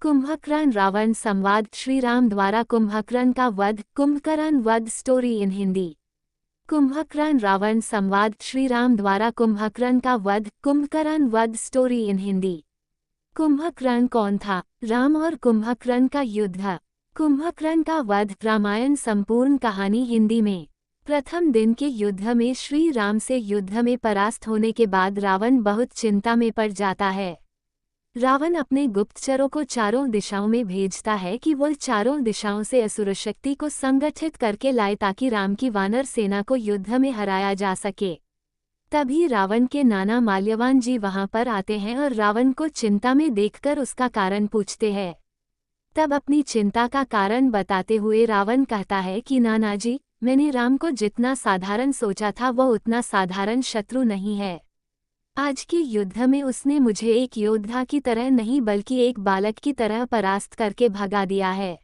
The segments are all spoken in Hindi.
कुंभकर्ण रावण संवाद श्री राम द्वारा कुंभकर्ण का वध कुंभकर्ण वध स्टोरी इन हिंदी। कुंभकर्ण रावण संवाद श्री राम द्वारा कुंभकर्ण का वध कुंभकर्ण वध स्टोरी इन हिंदी। कुंभकर्ण कौन था? राम और कुंभकर्ण का युद्ध। कुंभकर्ण का वध रामायण संपूर्ण कहानी हिंदी में। प्रथम दिन के युद्ध में श्री राम से युद्ध में परास्त होने के बाद रावण बहुत चिंता में पड़ जाता है। रावण अपने गुप्तचरों को चारों दिशाओं में भेजता है कि वो चारों दिशाओं से असुर शक्ति को संगठित करके लाए ताकि राम की वानर सेना को युद्ध में हराया जा सके। तभी रावण के नाना माल्यवान जी वहां पर आते हैं और रावण को चिंता में देखकर उसका कारण पूछते हैं। तब अपनी चिंता का कारण बताते हुए रावण कहता है कि नाना जी, मैंने राम को जितना साधारण सोचा था वो उतना साधारण शत्रु नहीं है। आज के युद्ध में उसने मुझे एक योद्धा की तरह नहीं बल्कि एक बालक की तरह परास्त करके भगा दिया है।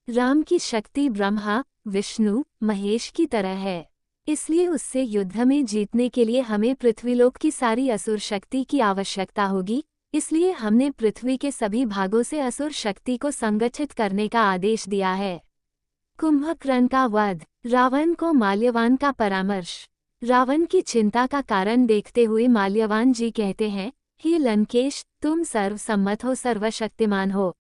राम की शक्ति ब्रह्मा, विष्णु, महेश की तरह है, इसलिए उससे युद्ध में जीतने के लिए हमें पृथ्वीलोक की सारी असुर शक्ति की आवश्यकता होगी। इसलिए हमने पृथ्वी के सभी भागों से असुर शक्ति को संगठित करने का आदेश दिया है। कुंभकर्ण का वध। रावण को माल्यवान का परामर्श। रावण की चिंता का कारण देखते हुए माल्यवान जी कहते हैं, हे लंकेश, तुम सर्वसम्मत हो, सर्वशक्तिमान हो।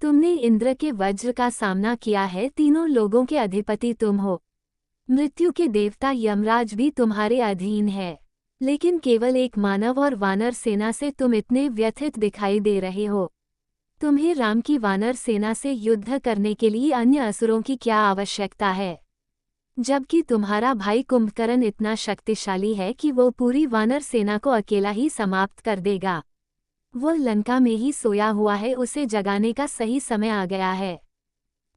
तुमने इंद्र के वज्र का सामना किया है, तीनों लोगों के अधिपति तुम हो। मृत्यु के देवता यमराज भी तुम्हारे अधीन है, लेकिन केवल एक मानव और वानर सेना से तुम इतने व्यथित दिखाई दे रहे हो। तुम्हें राम की वानर सेना से युद्ध करने के लिए अन्य असुरों की क्या आवश्यकता है, जबकि तुम्हारा भाई कुंभकर्ण इतना शक्तिशाली है कि वो पूरी वानर सेना को अकेला ही समाप्त कर देगा। वो लंका में ही सोया हुआ है, उसे जगाने का सही समय आ गया है।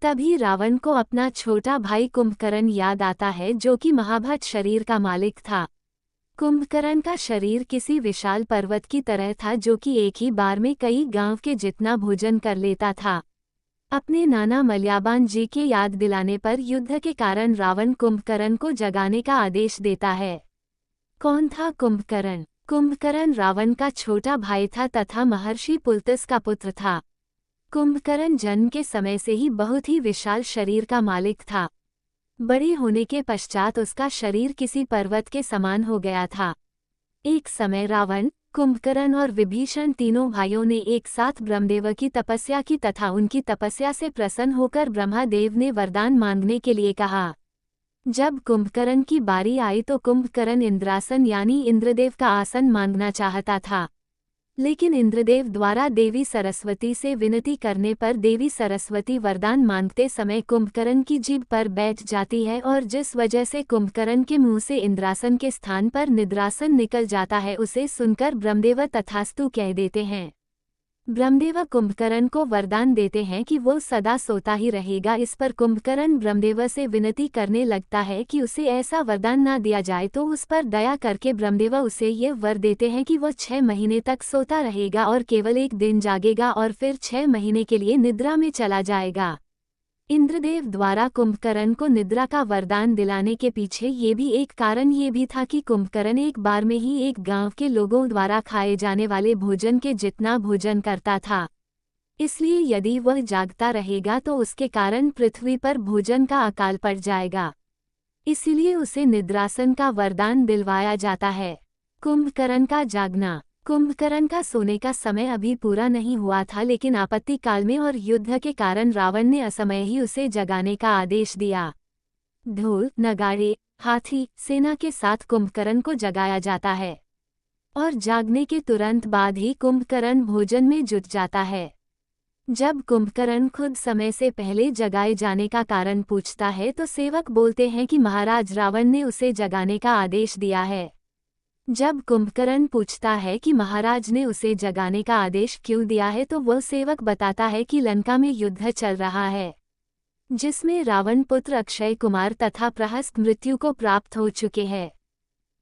तभी रावण को अपना छोटा भाई कुंभकर्ण याद आता है, जो कि महाभट शरीर का मालिक था। कुंभकर्ण का शरीर किसी विशाल पर्वत की तरह था, जो कि एक ही बार में कई गांव के जितना भोजन कर लेता था। अपने नाना मल्याबान जी के याद दिलाने पर युद्ध के कारण रावण कुंभकर्ण को जगाने का आदेश देता है। कौन था कुंभकर्ण? कुंभकर्ण रावण का छोटा भाई था तथा महर्षि पुलत्स का पुत्र था। कुंभकर्ण जन्म के समय से ही बहुत ही विशाल शरीर का मालिक था। बड़े होने के पश्चात उसका शरीर किसी पर्वत के समान हो गया था। एक समय रावण, कुंभकर्ण और विभीषण तीनों भाइयों ने एक साथ ब्रह्मदेव की तपस्या की तथा उनकी तपस्या से प्रसन्न होकर ब्रह्मदेव ने वरदान मांगने के लिए कहा। जब कुंभकर्ण की बारी आई तो कुंभकर्ण इंद्रासन यानी इंद्रदेव का आसन मांगना चाहता था, लेकिन इंद्रदेव द्वारा देवी सरस्वती से विनती करने पर देवी सरस्वती वरदान मांगते समय कुंभकर्ण की जीभ पर बैठ जाती है और जिस वजह से कुंभकर्ण के मुंह से इंद्रासन के स्थान पर निद्रासन निकल जाता है, उसे सुनकर ब्रह्मदेव तथास्तु कह देते हैं। ब्रह्मदेव कुंभकर्ण को वरदान देते हैं कि वो सदा सोता ही रहेगा। इस पर कुंभकर्ण ब्रह्मदेव से विनती करने लगता है कि उसे ऐसा वरदान ना दिया जाए, तो उस पर दया करके ब्रह्मदेव उसे ये वर देते हैं कि वो 6 महीने तक सोता रहेगा और केवल एक दिन जागेगा और फिर 6 महीने के लिए निद्रा में चला जाएगा। इंद्रदेव द्वारा कुंभकर्ण को निद्रा का वरदान दिलाने के पीछे ये भी एक कारण ये भी था कि कुंभकर्ण एक बार में ही एक गांव के लोगों द्वारा खाए जाने वाले भोजन के जितना भोजन करता था। इसलिए यदि वह जागता रहेगा तो उसके कारण पृथ्वी पर भोजन का अकाल पड़ जाएगा। इसीलिए उसे निद्रासन का वरदान दिलवाया जाता है। कुंभकर्ण का जागना। कुंभकर्ण का सोने का समय अभी पूरा नहीं हुआ था, लेकिन आपत्ति काल में और युद्ध के कारण रावण ने असमय ही उसे जगाने का आदेश दिया। ढोल, नगाड़े, हाथी सेना के साथ कुंभकर्ण को जगाया जाता है और जागने के तुरंत बाद ही कुंभकर्ण भोजन में जुट जाता है। जब कुंभकर्ण खुद समय से पहले जगाए जाने का कारण पूछता है तो सेवक बोलते हैं कि महाराज रावण ने उसे जगाने का आदेश दिया है। जब कुंभकर्ण पूछता है कि महाराज ने उसे जगाने का आदेश क्यों दिया है, तो वह सेवक बताता है कि लंका में युद्ध चल रहा है, जिसमें रावण पुत्र अक्षय कुमार तथा प्रहस्त मृत्यु को प्राप्त हो चुके हैं।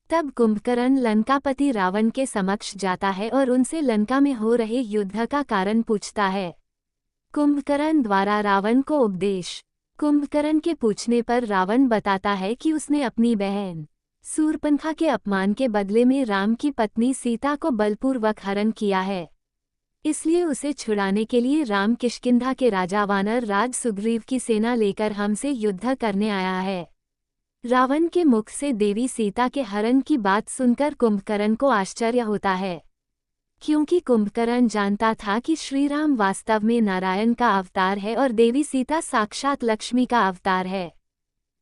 तब कुंभकर्ण लंकापति रावण के समक्ष जाता है और उनसे लंका में हो रहे युद्ध का कारण पूछता है। कुंभकर्ण द्वारा रावण को उपदेश। कुंभकर्ण के पूछने पर रावण बताता है कि उसने अपनी बहन शूर्पणखा के अपमान के बदले में राम की पत्नी सीता को बलपूर्वक हरण किया है। इसलिए उसे छुड़ाने के लिए राम किष्किंधा के राजा वानर राज सुग्रीव की सेना लेकर हमसे युद्ध करने आया है। रावण के मुख से देवी सीता के हरण की बात सुनकर कुंभकर्ण को आश्चर्य होता है, क्योंकि कुंभकर्ण जानता था कि श्री राम वास्तव में नारायण का अवतार है और देवी सीता साक्षात लक्ष्मी का अवतार है।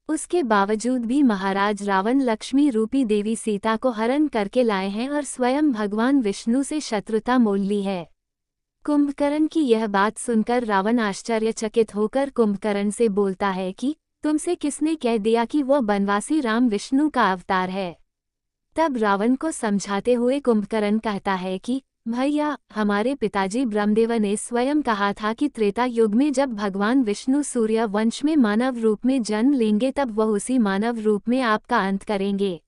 उसके बावजूद भी महाराज रावण लक्ष्मी रूपी देवी सीता को हरण करके लाए हैं और स्वयं भगवान विष्णु से शत्रुता मोल ली है। कुंभकर्ण की यह बात सुनकर रावण आश्चर्यचकित होकर कुंभकर्ण से बोलता है कि तुमसे किसने कह दिया कि वह बनवासी राम विष्णु का अवतार है। तब रावण को समझाते हुए कुंभकर्ण कहता है कि भैया, हमारे पिताजी ब्रह्मदेव ने स्वयं कहा था कि त्रेता युग में जब भगवान विष्णु सूर्य वंश में मानव रूप में जन्म लेंगे तब वह उसी मानव रूप में आपका अंत करेंगे।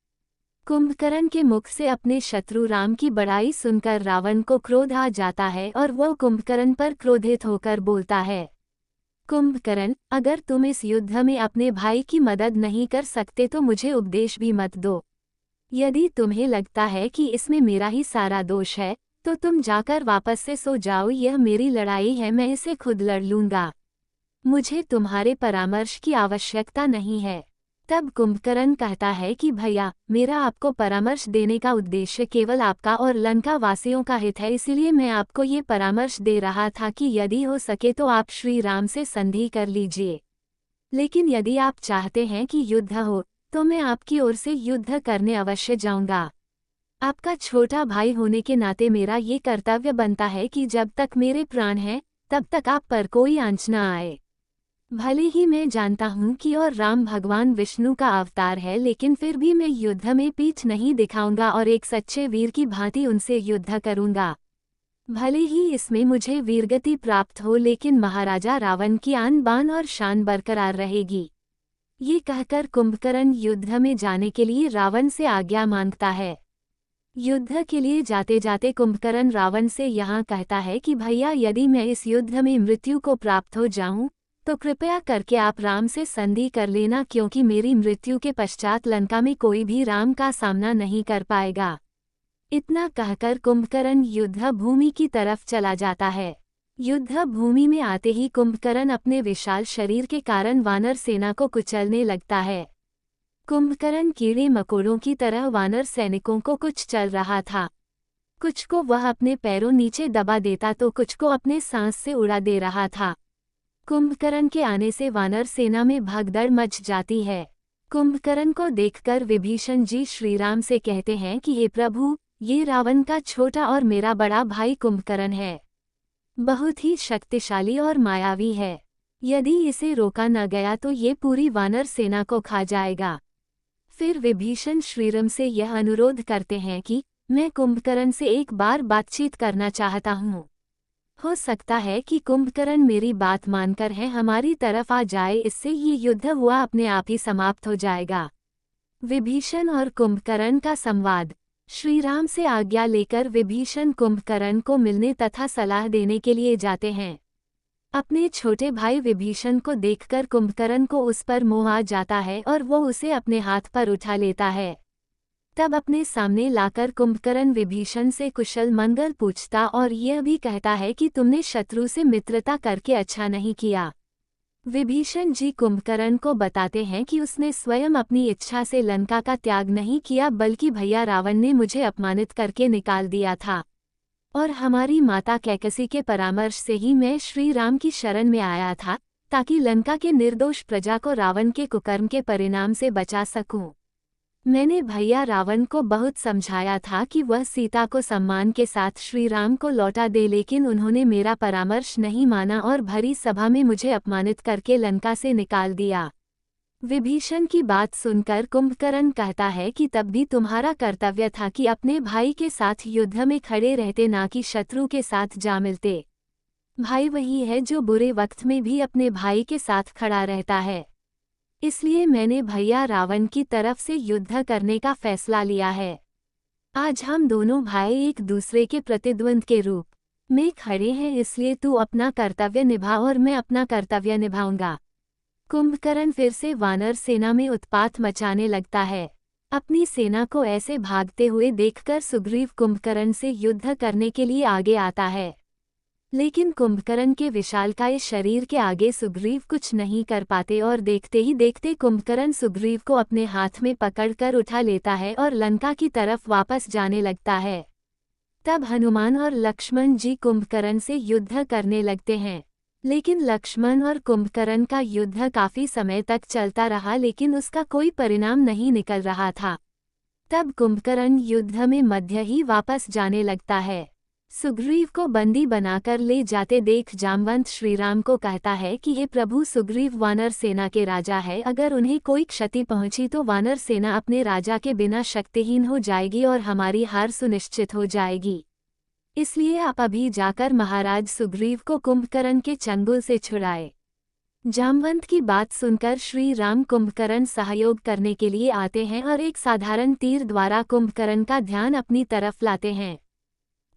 कुंभकर्ण के मुख से अपने शत्रु राम की बड़ाई सुनकर रावण को क्रोध आ जाता है और वह कुंभकर्ण पर क्रोधित होकर बोलता है, कुंभकर्ण, अगर तुम इस युद्ध में अपने भाई की मदद नहीं कर सकते तो मुझे उपदेश भी मत दो। यदि तुम्हें लगता है कि इसमें मेरा ही सारा दोष है तो तुम जाकर वापस से सो जाओ। यह मेरी लड़ाई है, मैं इसे खुद लड़ लूंगा। मुझे तुम्हारे परामर्श की आवश्यकता नहीं है। तब कुंभकर्ण कहता है कि भैया, मेरा आपको परामर्श देने का उद्देश्य केवल आपका और लंका वासियों का हित है, इसलिए मैं आपको ये परामर्श दे रहा था कि यदि हो सके तो आप श्री राम से संधि कर लीजिए। लेकिन यदि आप चाहते हैं कि युद्ध हो तो मैं आपकी ओर से युद्ध करने अवश्य जाऊंगा। आपका छोटा भाई होने के नाते मेरा ये कर्तव्य बनता है कि जब तक मेरे प्राण हैं तब तक आप पर कोई आंच न आए। भले ही मैं जानता हूँ कि और राम भगवान विष्णु का अवतार है, लेकिन फिर भी मैं युद्ध में पीठ नहीं दिखाऊंगा और एक सच्चे वीर की भांति उनसे युद्ध करूंगा। भले ही इसमें मुझे वीरगति प्राप्त हो, लेकिन महाराजा रावण की आन बान और शान बरकरार रहेगी। ये कहकर कुंभकर्ण युद्ध में जाने के लिए रावण से आज्ञा मांगता है। युद्ध के लिए जाते जाते कुंभकर्ण रावण से यहाँ कहता है कि भैया, यदि मैं इस युद्ध में मृत्यु को प्राप्त हो जाऊं तो कृपया करके आप राम से संधि कर लेना, क्योंकि मेरी मृत्यु के पश्चात लंका में कोई भी राम का सामना नहीं कर पाएगा। इतना कहकर कुंभकर्ण युद्ध भूमि की तरफ चला जाता है। युद्ध भूमि में आते ही कुंभकर्ण अपने विशाल शरीर के कारण वानर सेना को कुचलने लगता है। कुंभकर्ण कीड़े मकोड़ों की तरह वानर सैनिकों को कुछ चल रहा था। कुछ को वह अपने पैरों नीचे दबा देता तो कुछ को अपने सांस से उड़ा दे रहा था। कुंभकर्ण के आने से वानर सेना में भगदड़ मच जाती है। कुंभकर्ण को देखकर विभीषण जी श्रीराम से कहते हैं कि हे प्रभु, ये रावण का छोटा और मेरा बड़ा भाई कुंभकर्ण है। बहुत ही शक्तिशाली और मायावी है। यदि इसे रोका न गया तो ये पूरी वानर सेना को खा जाएगा। फिर विभीषण श्रीराम से यह अनुरोध करते हैं कि मैं कुंभकर्ण से एक बार बातचीत करना चाहता हूँ। हो सकता है कि कुंभकर्ण मेरी बात मानकर हमारी तरफ आ जाए, इससे ये युद्ध हुआ अपने आप ही समाप्त हो जाएगा। विभीषण और कुंभकर्ण का संवाद। श्रीराम से आज्ञा लेकर विभीषण कुंभकर्ण को मिलने तथा सलाह देने के लिए जाते हैं। अपने छोटे भाई विभीषण को देखकर कुंभकर्ण को उस पर मोह आ जाता है और वो उसे अपने हाथ पर उठा लेता है। तब अपने सामने लाकर कुंभकर्ण विभीषण से कुशल मंगल पूछता और यह भी कहता है कि तुमने शत्रु से मित्रता करके अच्छा नहीं किया। विभीषण जी कुंभकर्ण को बताते हैं कि उसने स्वयं अपनी इच्छा से लंका का त्याग नहीं किया, बल्कि भैया रावण ने मुझे अपमानित करके निकाल दिया था और हमारी माता कैकसी के परामर्श से ही मैं श्री राम की शरण में आया था, ताकि लंका के निर्दोष प्रजा को रावण के कुकर्म के परिणाम से बचा सकूं। मैंने भैया रावण को बहुत समझाया था कि वह सीता को सम्मान के साथ श्री राम को लौटा दे, लेकिन उन्होंने मेरा परामर्श नहीं माना और भरी सभा में मुझे अपमानित करके लंका से निकाल दिया। विभीषण की बात सुनकर कुंभकर्ण कहता है कि तब भी तुम्हारा कर्तव्य था कि अपने भाई के साथ युद्ध में खड़े रहते, ना कि शत्रु के साथ जा मिलते। भाई वही है जो बुरे वक्त में भी अपने भाई के साथ खड़ा रहता है। इसलिए मैंने भैया रावण की तरफ से युद्ध करने का फैसला लिया है। आज हम दोनों भाई एक दूसरे के प्रतिद्वंद के रूप में खड़े हैं, इसलिए तू अपना कर्तव्य निभा और मैं अपना कर्तव्य निभाऊंगा। कुंभकर्ण फिर से वानर सेना में उत्पात मचाने लगता है। अपनी सेना को ऐसे भागते हुए देखकर सुग्रीव कुंभकर्ण से युद्ध करने के लिए आगे आता है। लेकिन कुंभकर्ण के विशालकाय शरीर के आगे सुग्रीव कुछ नहीं कर पाते और देखते ही देखते कुंभकर्ण सुग्रीव को अपने हाथ में पकड़कर उठा लेता है और लंका की तरफ वापस जाने लगता है। तब हनुमान और लक्ष्मण जी कुंभकर्ण से युद्ध करने लगते हैं। लेकिन लक्ष्मण और कुंभकर्ण का युद्ध काफी समय तक चलता रहा, लेकिन उसका कोई परिणाम नहीं निकल रहा था। तब कुंभकर्ण युद्ध में मध्य ही वापस जाने लगता है। सुग्रीव को बंदी बनाकर ले जाते देख जामवंत श्रीराम को कहता है कि हे प्रभु, सुग्रीव वानर सेना के राजा है, अगर उन्हें कोई क्षति पहुंची तो वानर सेना अपने राजा के बिना शक्तिहीन हो जाएगी और हमारी हार सुनिश्चित हो जाएगी। इसलिए आप अभी जाकर महाराज सुग्रीव को कुंभकर्ण के चंगुल से छुड़ाए। जामवंत की बात सुनकर श्री राम कुंभकर्ण सहयोग करने के लिए आते हैं और एक साधारण तीर द्वारा कुंभकर्ण का ध्यान अपनी तरफ लाते हैं।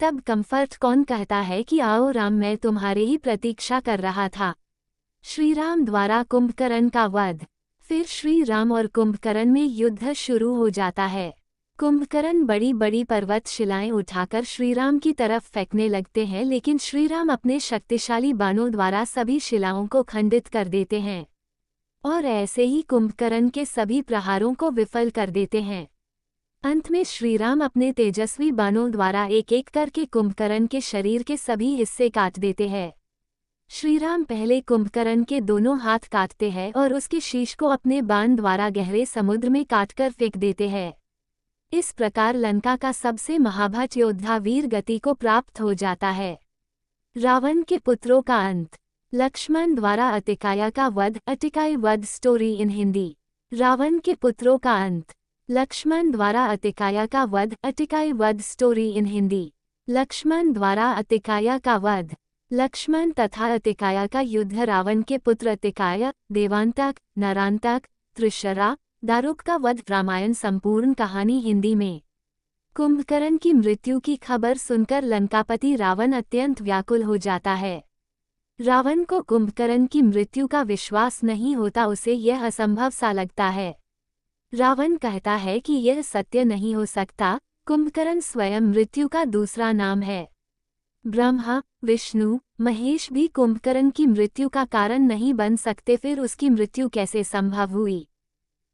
तब कम्फर्ट कौन कहता है कि आओ राम, मैं तुम्हारी ही प्रतीक्षा कर रहा था। श्री राम द्वारा कुंभकर्ण का वध। फिर श्री राम और कुंभकर्ण में युद्ध शुरू हो जाता है। कुंभकर्ण बड़ी बड़ी पर्वत शिलाएं उठाकर श्रीराम की तरफ फेंकने लगते हैं, लेकिन श्रीराम अपने शक्तिशाली बाणों द्वारा सभी शिलाओं को खंडित कर देते हैं और ऐसे ही कुंभकर्ण के सभी प्रहारों को विफल कर देते हैं। अंत में श्रीराम अपने तेजस्वी बाणों द्वारा एक एक करके कुंभकर्ण के शरीर के सभी हिस्से काट देते हैं। श्रीराम पहले कुंभकर्ण के दोनों हाथ काटते हैं और उसके शीश को अपने बाण द्वारा गहरे समुद्र में काटकर फेंक देते हैं। इस प्रकार लंका का सबसे महाभट योद्धा वीर गति को प्राप्त हो जाता है। रावण के पुत्रों का अंत। लक्ष्मण द्वारा अतिकाया का वध। अतिकाय वध स्टोरी इन हिंदी। रावण के पुत्रों का अंत। लक्ष्मण द्वारा अतिकाया का वध। अतिकाय वध स्टोरी इन हिंदी। लक्ष्मण द्वारा अतिकाया का वध। लक्ष्मण तथा अतिकाया का युद्ध। रावण के पुत्र अतिकाय, देवांतक, नरांतक, त्रिशरा, दारुक का वध। रामायण संपूर्ण कहानी हिंदी में। कुंभकर्ण की मृत्यु की खबर सुनकर लंकापति रावण अत्यंत व्याकुल हो जाता है। रावण को कुंभकर्ण की मृत्यु का विश्वास नहीं होता, उसे यह असंभव सा लगता है। रावण कहता है कि यह सत्य नहीं हो सकता, कुंभकर्ण स्वयं मृत्यु का दूसरा नाम है। ब्रह्मा, विष्णु, महेश भी कुंभकर्ण की मृत्यु का कारण नहीं बन सकते, फिर उसकी मृत्यु कैसे संभव हुई?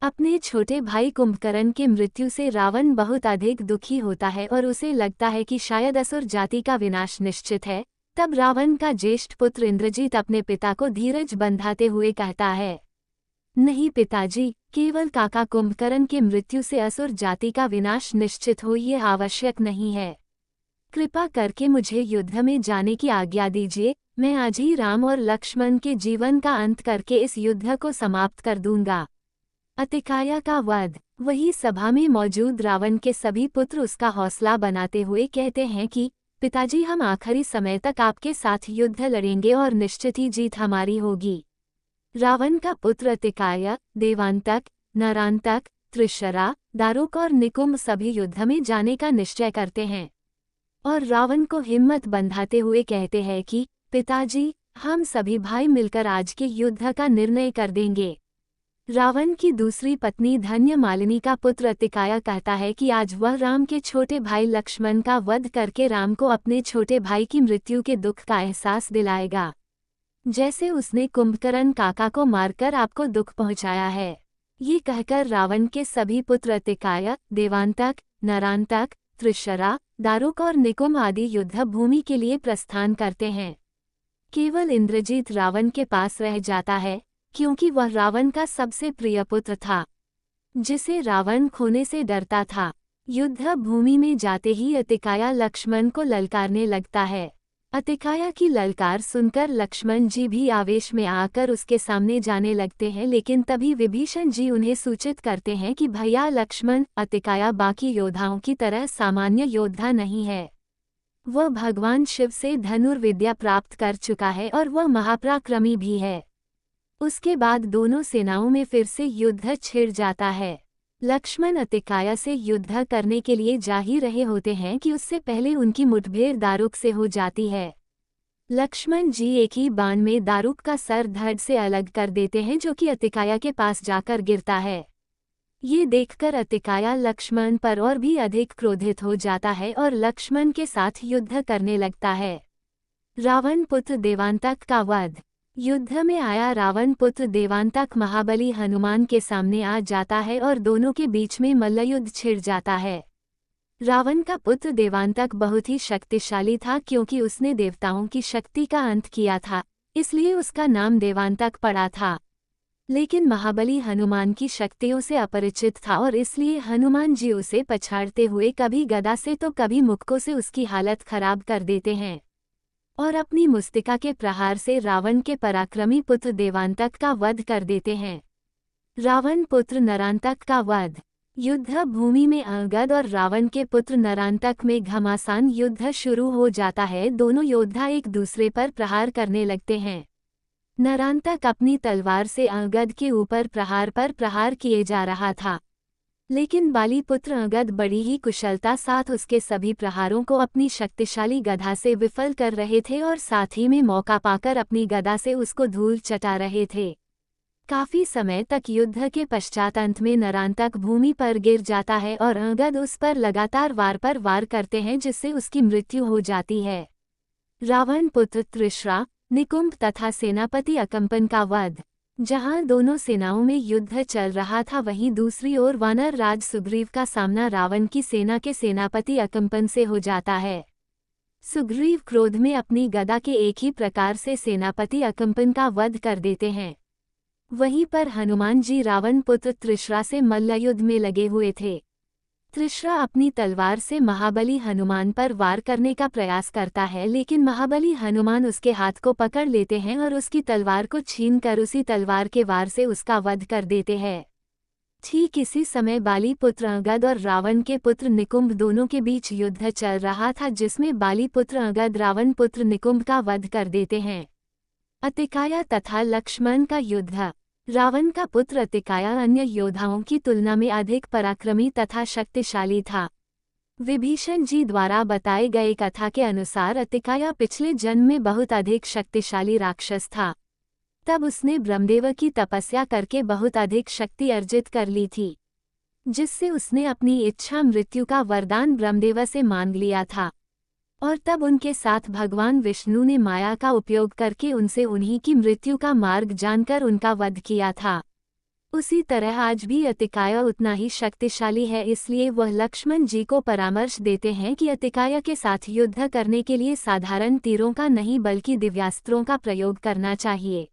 अपने छोटे भाई कुंभकर्ण के मृत्यु से रावण बहुत अधिक दुखी होता है और उसे लगता है कि शायद असुर जाति का विनाश निश्चित है। तब रावण का ज्येष्ठ पुत्र इंद्रजीत अपने पिता को धीरज बंधाते हुए कहता है, नहीं पिताजी, केवल काका कुंभकर्ण के मृत्यु से असुर जाति का विनाश निश्चित हो ये आवश्यक नहीं है। कृपा करके मुझे युद्ध में जाने की आज्ञा दीजिए, मैं आज ही राम और लक्ष्मण के जीवन का अंत करके इस युद्ध को समाप्त कर दूंगा। अतिकाया का वध। वही सभा में मौजूद रावण के सभी पुत्र उसका हौसला बनाते हुए कहते हैं कि पिताजी, हम आखिरी समय तक आपके साथ युद्ध लड़ेंगे और निश्चित ही जीत हमारी होगी। रावण का पुत्र अतिकाय, देवांतक, नरांतक, त्रिशरा, दारुक और निकुंभ सभी युद्ध में जाने का निश्चय करते हैं और रावण को हिम्मत बंधाते हुए कहते हैं कि पिताजी, हम सभी भाई मिलकर आज के युद्ध का निर्णय कर देंगे। रावण की दूसरी पत्नी धन्य मालिनी का पुत्र अतिकाय कहता है कि आज वह राम के छोटे भाई लक्ष्मण का वध करके राम को अपने छोटे भाई की मृत्यु के दुख का एहसास दिलाएगा, जैसे उसने कुंभकर्ण काका को मारकर आपको दुख पहुंचाया है। ये कहकर रावण के सभी पुत्र अतिकाय, देवांतक, नरांतक, त्रिशरा, दारुक और निकुंभ आदि युद्ध भूमि के लिए प्रस्थान करते हैं। केवल इंद्रजीत रावण के पास रह जाता है, क्योंकि वह रावण का सबसे प्रिय पुत्र था, जिसे रावण खोने से डरता था। युद्ध भूमि में जाते ही अतिकाय लक्ष्मण को ललकारने लगता है। अतिकाय की ललकार सुनकर लक्ष्मण जी भी आवेश में आकर उसके सामने जाने लगते हैं, लेकिन तभी विभीषण जी उन्हें सूचित करते हैं कि भैया लक्ष्मण, अतिकाय बाकी योद्धाओं की तरह सामान्य योद्धा नहीं है। वह भगवान शिव से धनुर्विद्या प्राप्त कर चुका है और वह महापराक्रमी भी है। उसके बाद दोनों सेनाओं में फिर से युद्ध छिड़ जाता है। लक्ष्मण अतिकाय से युद्ध करने के लिए जा ही रहे होते हैं कि उससे पहले उनकी मुठभेड़ दारुक से हो जाती है। लक्ष्मण जी एक ही बाण में दारुक का सर धड़ से अलग कर देते हैं, जो कि अतिकाय के पास जाकर गिरता है। ये देखकर अतिकाय लक्ष्मण पर और भी अधिक क्रोधित हो जाता है और लक्ष्मण के साथ युद्ध करने लगता है। रावण पुत्र देवांतक का वध। युद्ध में आया रावण पुत्र देवांतक महाबली हनुमान के सामने आ जाता है और दोनों के बीच में मल्लयुद्ध छिड़ जाता है। रावण का पुत्र देवांतक बहुत ही शक्तिशाली था क्योंकि उसने देवताओं की शक्ति का अंत किया था, इसलिए उसका नाम देवांतक पड़ा था। लेकिन महाबली हनुमान की शक्तियों से अपरिचित था और इसलिए हनुमान जी उसे पछाड़ते हुए कभी गदा से तो कभी मुक्कों से उसकी हालत खराब कर देते हैं और अपनी मुस्तिका के प्रहार से रावण के पराक्रमी पुत्र देवांतक का वध कर देते हैं। रावण पुत्र नरांतक का वध। युद्ध भूमि में अंगद और रावण के पुत्र नरांतक में घमासान युद्ध शुरू हो जाता है। दोनों योद्धा एक दूसरे पर प्रहार करने लगते हैं। नरांतक अपनी तलवार से अंगद के ऊपर प्रहार पर प्रहार किए जा रहा था, लेकिन बाली पुत्र अंगद बड़ी ही कुशलता साथ उसके सभी प्रहारों को अपनी शक्तिशाली गदा से विफल कर रहे थे और साथ ही में मौका पाकर अपनी गदा से उसको धूल चटा रहे थे। काफी समय तक युद्ध के पश्चात अंत में नरांतक भूमि पर गिर जाता है और अंगद उस पर लगातार वार पर वार करते हैं जिससे उसकी मृत्यु हो जाती है। रावण पुत्र त्रिश्रा, निकुंभ तथा सेनापति अकंपन का वध। जहां दोनों सेनाओं में युद्ध चल रहा था वहीं दूसरी ओर वानर राज सुग्रीव का सामना रावण की सेना के सेनापति अकंपन से हो जाता है। सुग्रीव क्रोध में अपनी गदा के एक ही प्रकार से सेनापति अकंपन का वध कर देते हैं। वहीं पर हनुमान जी रावण पुत्र त्रिश्रा से मल्लयुद्ध में लगे हुए थे। त्रिश्रा अपनी तलवार से महाबली हनुमान पर वार करने का प्रयास करता है, लेकिन महाबली हनुमान उसके हाथ को पकड़ लेते हैं और उसकी तलवार को छीनकर उसी तलवार के वार से उसका वध कर देते हैं। ठीक इसी समय बाली पुत्र अंगद और रावण के पुत्र निकुंभ दोनों के बीच युद्ध चल रहा था, जिसमें बाली पुत्र अंगद रावण पुत्र निकुंभ का वध कर देते हैं। अतिकाया तथा लक्ष्मण का युद्ध। रावण का पुत्र अतिकाया अन्य योद्धाओं की तुलना में अधिक पराक्रमी तथा शक्तिशाली था। विभीषण जी द्वारा बताए गए कथा के अनुसार अतिकाया पिछले जन्म में बहुत अधिक शक्तिशाली राक्षस था। तब उसने ब्रह्मदेव की तपस्या करके बहुत अधिक शक्ति अर्जित कर ली थी, जिससे उसने अपनी इच्छा मृत्यु का वरदान ब्रह्मदेव से मांग लिया था और तब उनके साथ भगवान विष्णु ने माया का उपयोग करके उनसे उन्हीं की मृत्यु का मार्ग जानकर उनका वध किया था। उसी तरह आज भी अतिकाया उतना ही शक्तिशाली है, इसलिए वह लक्ष्मण जी को परामर्श देते हैं कि अतिकाया के साथ युद्ध करने के लिए साधारण तीरों का नहीं बल्कि दिव्यास्त्रों का प्रयोग करना चाहिए।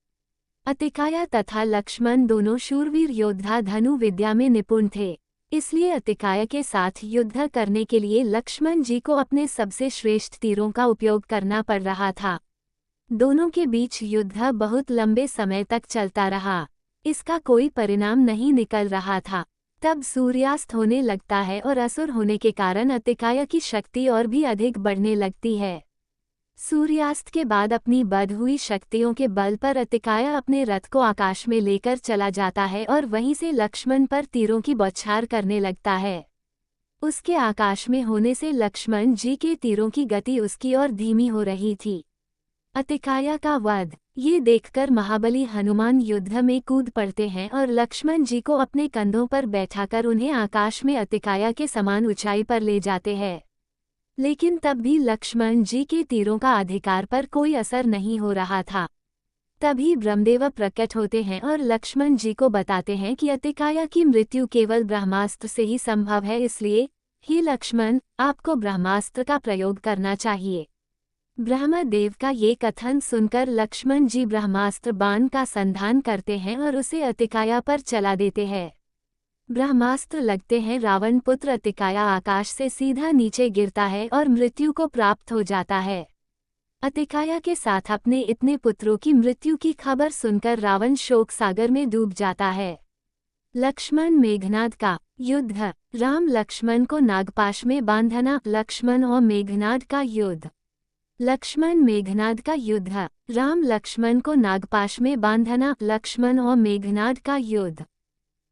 अतिकाया तथा लक्ष्मण दोनों शूरवीर योद्धा धनु विद्या में निपुण थे, इसलिए अतिकाया के साथ युद्ध करने के लिए लक्ष्मण जी को अपने सबसे श्रेष्ठ तीरों का उपयोग करना पड़ रहा था। दोनों के बीच युद्ध बहुत लंबे समय तक चलता रहा। इसका कोई परिणाम नहीं निकल रहा था। तब सूर्यास्त होने लगता है और असुर होने के कारण अतिकाया की शक्ति और भी अधिक बढ़ने लगती है। सूर्यास्त के बाद अपनी बढ़ हुई शक्तियों के बल पर अतिकाया अपने रथ को आकाश में लेकर चला जाता है और वहीं से लक्ष्मण पर तीरों की बौछार करने लगता है। उसके आकाश में होने से लक्ष्मण जी के तीरों की गति उसकी ओर धीमी हो रही थी। अतिकाया का वध। ये देखकर महाबली हनुमान युद्ध में कूद पड़ते हैं और लक्ष्मण जी को अपने कंधों पर बैठाकर उन्हें आकाश में अतिकाया के समान ऊंचाई पर ले जाते हैं। लेकिन तब भी लक्ष्मण जी के तीरों का अधिकार पर कोई असर नहीं हो रहा था। तभी ब्रह्मदेव प्रकट होते हैं और लक्ष्मण जी को बताते हैं कि अतिकाया की मृत्यु केवल ब्रह्मास्त्र से ही संभव है, इसलिए हे लक्ष्मण, आपको ब्रह्मास्त्र का प्रयोग करना चाहिए। ब्रह्मदेव का ये कथन सुनकर लक्ष्मण जी ब्रह्मास्त्र बाण का संधान करते हैं और उसे अतिकाया पर चला देते हैं। ब्रह्मास्त्र लगते हैं रावण पुत्र अतिकाया आकाश से सीधा नीचे गिरता है और मृत्यु को प्राप्त हो जाता है। अतिकाया के साथ अपने इतने पुत्रों की मृत्यु की खबर सुनकर रावण शोक सागर में डूब जाता है। लक्ष्मण मेघनाद का युद्ध। राम लक्ष्मण को नागपाश में बांधना। लक्ष्मण और मेघनाद का युद्ध। लक्ष्मण मेघनाद का युद्ध। राम लक्ष्मण को नागपाश में बांधना। लक्ष्मण और मेघनाद का युद्ध।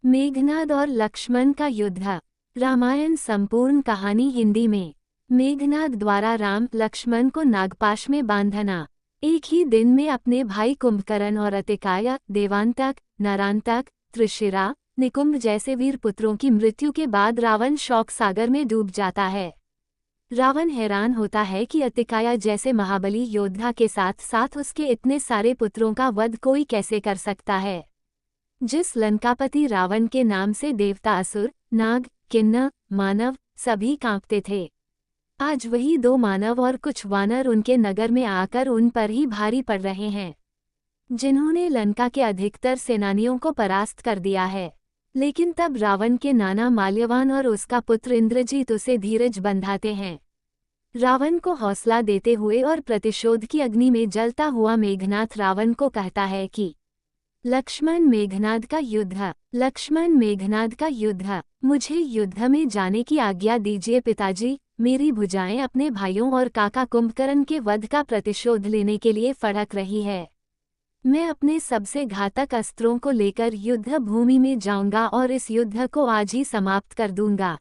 मेघनाद और लक्ष्मण का युद्ध। रामायण संपूर्ण कहानी हिंदी में। मेघनाद द्वारा राम लक्ष्मण को नागपाश में बांधना। एक ही दिन में अपने भाई कुंभकर्ण और अतिकाया, देवांतक, नरांतक, त्रिशिरा, निकुंभ जैसे वीर पुत्रों की मृत्यु के बाद रावण शोक सागर में डूब जाता है। रावण हैरान होता है कि अतिकाया जैसे महाबली योद्धा के साथ साथ उसके इतने सारे पुत्रों का वध कोई कैसे कर सकता है। जिस लंकापति रावण के नाम से देवता, असुर, नाग, किन्नर, मानव सभी कांपते थे, आज वही 2 मानव और कुछ वानर उनके नगर में आकर उन पर ही भारी पड़ रहे हैं, जिन्होंने लंका के अधिकतर सेनानियों को परास्त कर दिया है। लेकिन तब रावण के नाना माल्यवान और उसका पुत्र इंद्रजीत उसे धीरज बंधाते हैं। रावण को हौसला देते हुए और प्रतिशोध की अग्नि में जलता हुआ मेघनाथ रावण को कहता है कि लक्ष्मण मेघनाद का युद्ध, लक्ष्मण मेघनाद का युद्ध, मुझे युद्ध में जाने की आज्ञा दीजिए पिताजी। मेरी भुजाएं अपने भाइयों और काका कुंभकर्ण के वध का प्रतिशोध लेने के लिए फड़क रही है। मैं अपने सबसे घातक अस्त्रों को लेकर युद्ध भूमि में जाऊंगा और इस युद्ध को आज ही समाप्त कर दूंगा।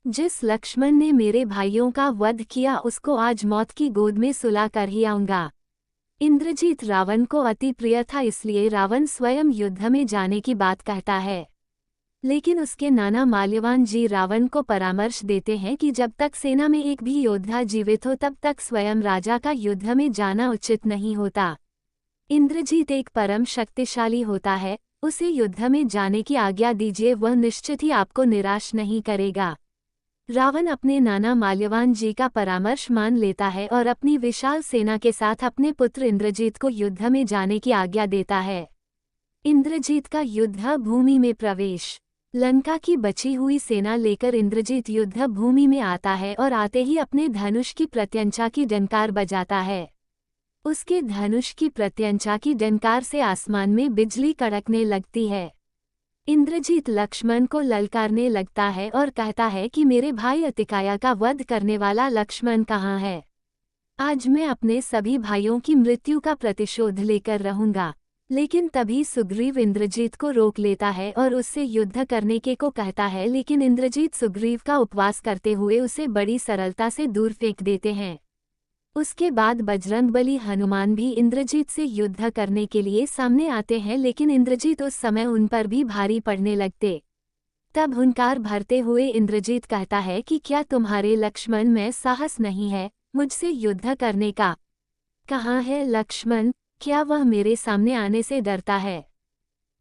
जिस लक्ष्मण ने मेरे भाइयों का वध किया उसको आज मौत की गोद में सुला कर ही आऊंगा। इंद्रजीत रावण को अति प्रिय था, इसलिए रावण स्वयं युद्ध में जाने की बात कहता है। लेकिन उसके नाना माल्यवान जी रावण को परामर्श देते हैं कि जब तक सेना में एक भी योद्धा जीवित हो तब तक स्वयं राजा का युद्ध में जाना उचित नहीं होता। इंद्रजीत एक परम शक्तिशाली होता है, उसे युद्ध में जाने की आज्ञा दीजिए, वह निश्चित ही आपको निराश नहीं करेगा। रावण अपने नाना माल्यवान जी का परामर्श मान लेता है और अपनी विशाल सेना के साथ अपने पुत्र इंद्रजीत को युद्ध में जाने की आज्ञा देता है। इंद्रजीत का युद्ध भूमि में प्रवेश। लंका की बची हुई सेना लेकर इंद्रजीत युद्ध भूमि में आता है और आते ही अपने धनुष की प्रत्यंचा की डंकार बजाता है। उसके धनुष की प्रत्यंचा की डंकार से आसमान में बिजली कड़कने लगती है। इंद्रजीत लक्ष्मण को ललकारने लगता है और कहता है कि मेरे भाई अतिकाया का वध करने वाला लक्ष्मण कहाँ है। आज मैं अपने सभी भाइयों की मृत्यु का प्रतिशोध लेकर रहूंगा। लेकिन तभी सुग्रीव इंद्रजीत को रोक लेता है और उससे युद्ध करने के को कहता है, लेकिन इंद्रजीत सुग्रीव का उपवास करते हुए उसे बड़ी सरलता से दूर फेंक देते हैं। उसके बाद बजरंगबली हनुमान भी इंद्रजीत से युद्ध करने के लिए सामने आते हैं, लेकिन इंद्रजीत उस समय उन पर भी भारी पड़ने लगते। तब हुंकार भरते हुए इंद्रजीत कहता है कि क्या तुम्हारे लक्ष्मण में साहस नहीं है मुझसे युद्ध करने का? कहाँ है लक्ष्मण? क्या वह मेरे सामने आने से डरता है?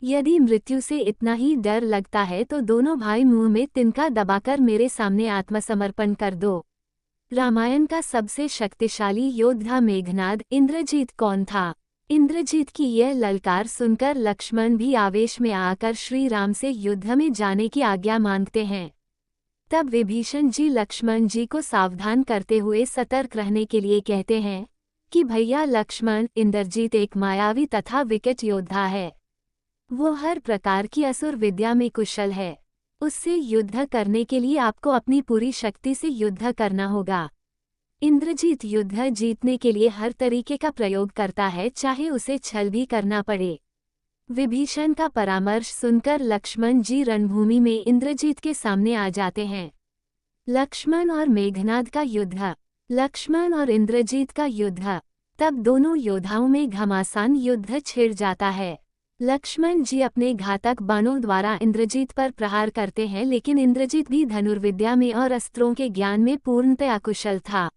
यदि मृत्यु से इतना ही डर लगता है तो दोनों भाई मुंह में तिनका दबाकर मेरे सामने आत्मसमर्पण कर दो। रामायण का सबसे शक्तिशाली योद्धा मेघनाद इंद्रजीत कौन था? इंद्रजीत की यह ललकार सुनकर लक्ष्मण भी आवेश में आकर श्री राम से युद्ध में जाने की आज्ञा मांगते हैं। तब विभीषण जी लक्ष्मण जी को सावधान करते हुए सतर्क रहने के लिए कहते हैं कि भैया लक्ष्मण, इंद्रजीत एक मायावी तथा विकट योद्धा है। वो हर प्रकार की असुर विद्या में कुशल है। उससे युद्ध करने के लिए आपको अपनी पूरी शक्ति से युद्ध करना होगा। इंद्रजीत युद्ध जीतने के लिए हर तरीके का प्रयोग करता है, चाहे उसे छल भी करना पड़े। विभीषण का परामर्श सुनकर लक्ष्मण जी रणभूमि में इंद्रजीत के सामने आ जाते हैं। लक्ष्मण और मेघनाद का युद्ध। लक्ष्मण और इंद्रजीत का युद्ध। तब दोनों योद्धाओं में घमासान युद्ध छिड़ जाता है। लक्ष्मण जी अपने घातक बाणों द्वारा इंद्रजीत पर प्रहार करते हैं, लेकिन इंद्रजीत भी धनुर्विद्या में और अस्त्रों के ज्ञान में पूर्णतया कुशल था,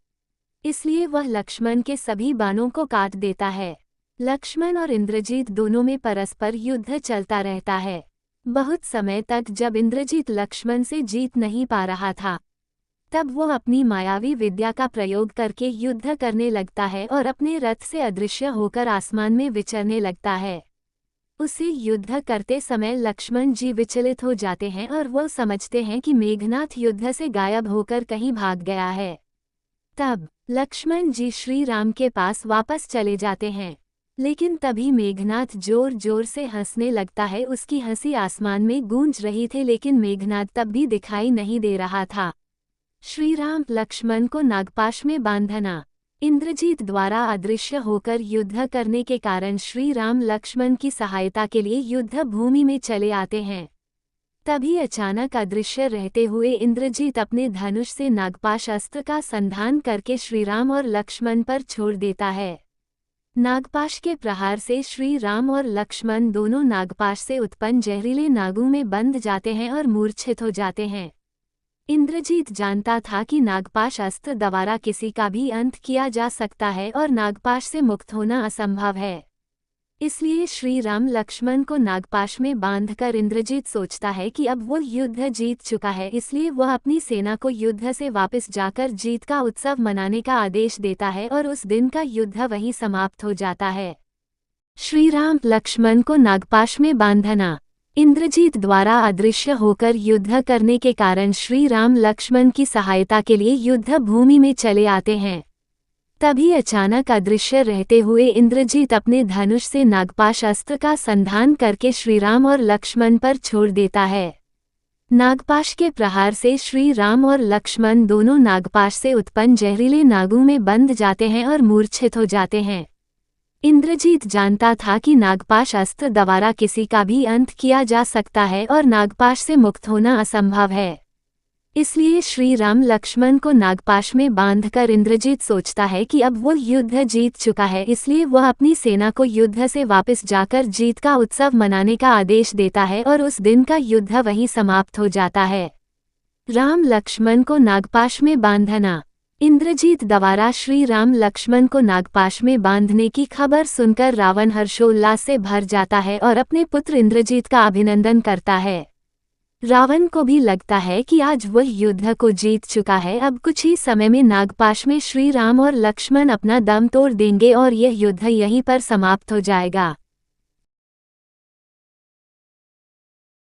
इसलिए वह लक्ष्मण के सभी बाणों को काट देता है। लक्ष्मण और इंद्रजीत दोनों में परस्पर युद्ध चलता रहता है। बहुत समय तक जब इंद्रजीत लक्ष्मण से जीत नहीं पा रहा था, तब वो अपनी मायावी विद्या का प्रयोग करके युद्ध करने लगता है और अपने रथ से अदृश्य होकर आसमान में विचरने लगता है। उसे युद्ध करते समय लक्ष्मण जी विचलित हो जाते हैं और वो समझते हैं कि मेघनाथ युद्ध से गायब होकर कहीं भाग गया है। तब लक्ष्मण जी श्री राम के पास वापस चले जाते हैं, लेकिन तभी मेघनाथ जोर जोर से हंसने लगता है। उसकी हंसी आसमान में गूंज रही थी, लेकिन मेघनाथ तब भी दिखाई नहीं दे रहा था। श्री राम लक्ष्मण को नागपाश में बांधना। इंद्रजीत द्वारा अदृश्य होकर युद्ध करने के कारण श्री राम लक्ष्मण की सहायता के लिए युद्ध भूमि में चले आते हैं। तभी अचानक अदृश्य रहते हुए इंद्रजीत अपने धनुष से नागपाश अस्त्र का संधान करके श्रीराम और लक्ष्मण पर छोड़ देता है। नागपाश के प्रहार से श्री राम और लक्ष्मण दोनों नागपाश से उत्पन्न जहरीले नागों में बंध जाते हैं और मूर्छित हो जाते हैं। इंद्रजीत जानता था कि नागपाश अस्त्र द्वारा किसी का भी अंत किया जा सकता है और नागपाश से मुक्त होना असंभव है। इसलिए श्री राम लक्ष्मण को नागपाश में बांधकर इंद्रजीत सोचता है कि अब वो युद्ध जीत चुका है, इसलिए वह अपनी सेना को युद्ध से वापस जाकर जीत का उत्सव मनाने का आदेश देता है और उस दिन का युद्ध वहीं समाप्त हो जाता है। श्री राम लक्ष्मण को नागपाश में बांधना। इंद्रजीत द्वारा अदृश्य होकर युद्ध करने के कारण श्री राम लक्ष्मण की सहायता के लिए युद्ध भूमि में चले आते हैं। तभी अचानक अदृश्य रहते हुए इंद्रजीत अपने धनुष से नागपाश अस्त्र का संधान करके श्रीराम और लक्ष्मण पर छोड़ देता है। नागपाश के प्रहार से श्री राम और लक्ष्मण दोनों नागपाश से उत्पन्न जहरीले नागों में बंध जाते हैं और मूर्छित हो जाते हैं। इंद्रजीत जानता था कि नागपाश अस्त्र द्वारा किसी का भी अंत किया जा सकता है और नागपाश से मुक्त होना असंभव है। इसलिए श्री राम लक्ष्मण को नागपाश में बांधकर इंद्रजीत सोचता है कि अब वो युद्ध जीत चुका है, इसलिए वह अपनी सेना को युद्ध से वापस जाकर जीत का उत्सव मनाने का आदेश देता है और उस दिन का युद्ध वहीं समाप्त हो जाता है। राम लक्ष्मण को नागपाश में बांधना। इंद्रजीत द्वारा श्री राम लक्ष्मण को नागपाश में बांधने की खबर सुनकर रावण हर्षोल्लास से भर जाता है और अपने पुत्र इंद्रजीत का अभिनंदन करता है। रावण को भी लगता है कि आज वह युद्ध को जीत चुका है। अब कुछ ही समय में नागपाश में श्री राम और लक्ष्मण अपना दम तोड़ देंगे और यह युद्ध यहीं पर समाप्त हो जाएगा।